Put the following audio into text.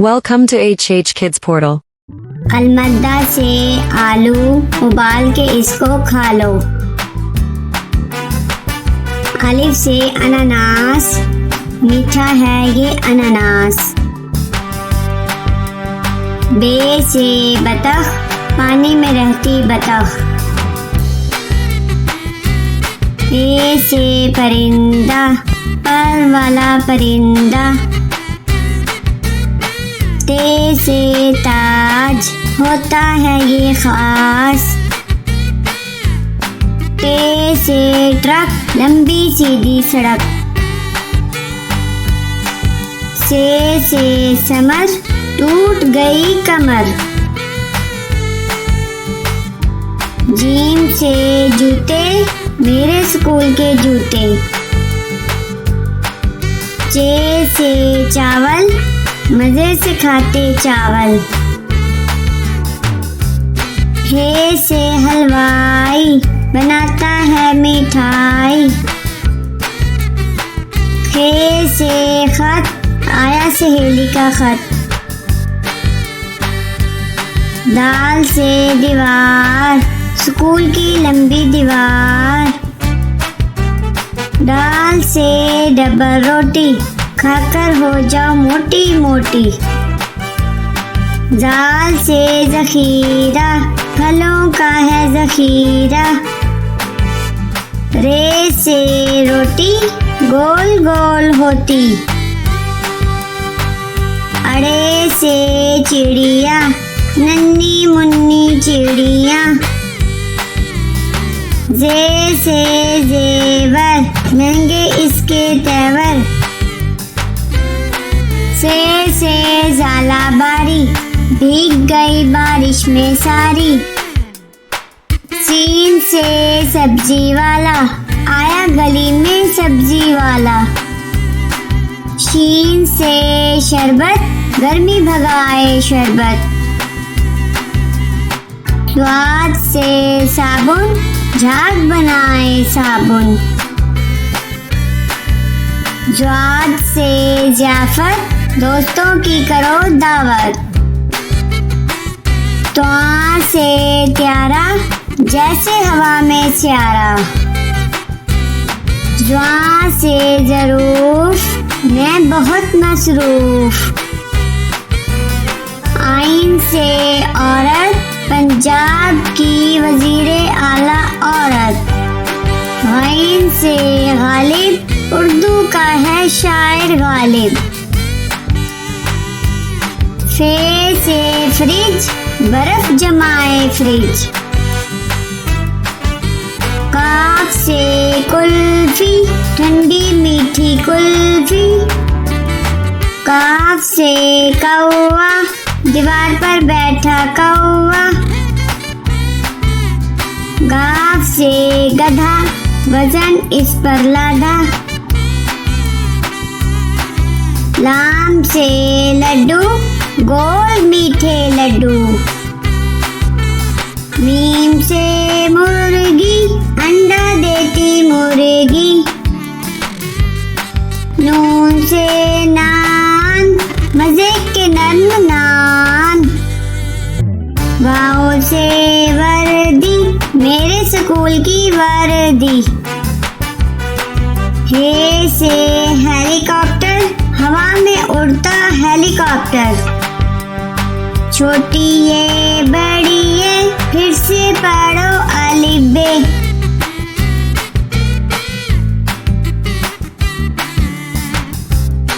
Welcome to HHKIDSPORTAL. अलमद्दा से आलू उबाल के इसको खा लो। अलिफ से अनानास, मीठा है ये अनानास। बे से बतख, पानी में रहती बतख। पे से परिंदा, पर वाला परिंदा। ते से ताज, होता है ये खास। टे से ट्रक, लंबी सीधी सड़क। से समर, टूट गई कमर। जीम से जूते, मेरे स्कूल के जूते। चे से चावल, मजे से खाते चावल। हे से हलवाई, बनाता है मिठाई। खे से खत, आया सहेली का खत। दाल से दीवार, स्कूल की लंबी दीवार। दाल से डबल रोटी, खाकर हो जाओ मोटी मोटी। जाल से जखीरा, फलों का है जखीरा। रे से रोटी, गोल गोल होती। अड़े से चिड़िया, नन्ही मुन्नी चिड़िया। जे से जेवर, महंगे इसके तेवर। से जाला बारी, भीग गई बारिश में सारी। सीन से सब्जी वाला, आया गली में सब्जी वाला। शीन से शरबत, गर्मी भगाए शरबत। स्वाद से साबुन, झाग बनाए साबुन। ज्वाद से जाफर, दोस्तों की करो दावत। त्वा से त्यारा, जैसे हवा में स्यारा। ज्वा से जरूफ, मैं बहुत मसरूफ। आइन से औरत, पंजाब की वजीरे आला औरत। गैन से गालिब, उर्दू का है शायर गालिब। फे से फ्रिज, बर्फ जमाए फ्रिज। काफ से कुल्फी, ठंडी मीठी कुल्फी। काफ से कौवा, दीवार पर बैठा कौवा। गाफ से गधा, वजन इस पर लादा। लाम से लड्डू, गोल मीठे लड्डू। मीम से मुर्गी, अंडा देती मुर्गी। नून से नान, मजे के नरम नान। वाव से वर्दी, मेरे स्कूल की वर्दी। हे से हेलीकॉप्टर, हवा में उड़ता हेलीकॉप्टर। छोटी ये बड़ी ये, फिर से पढ़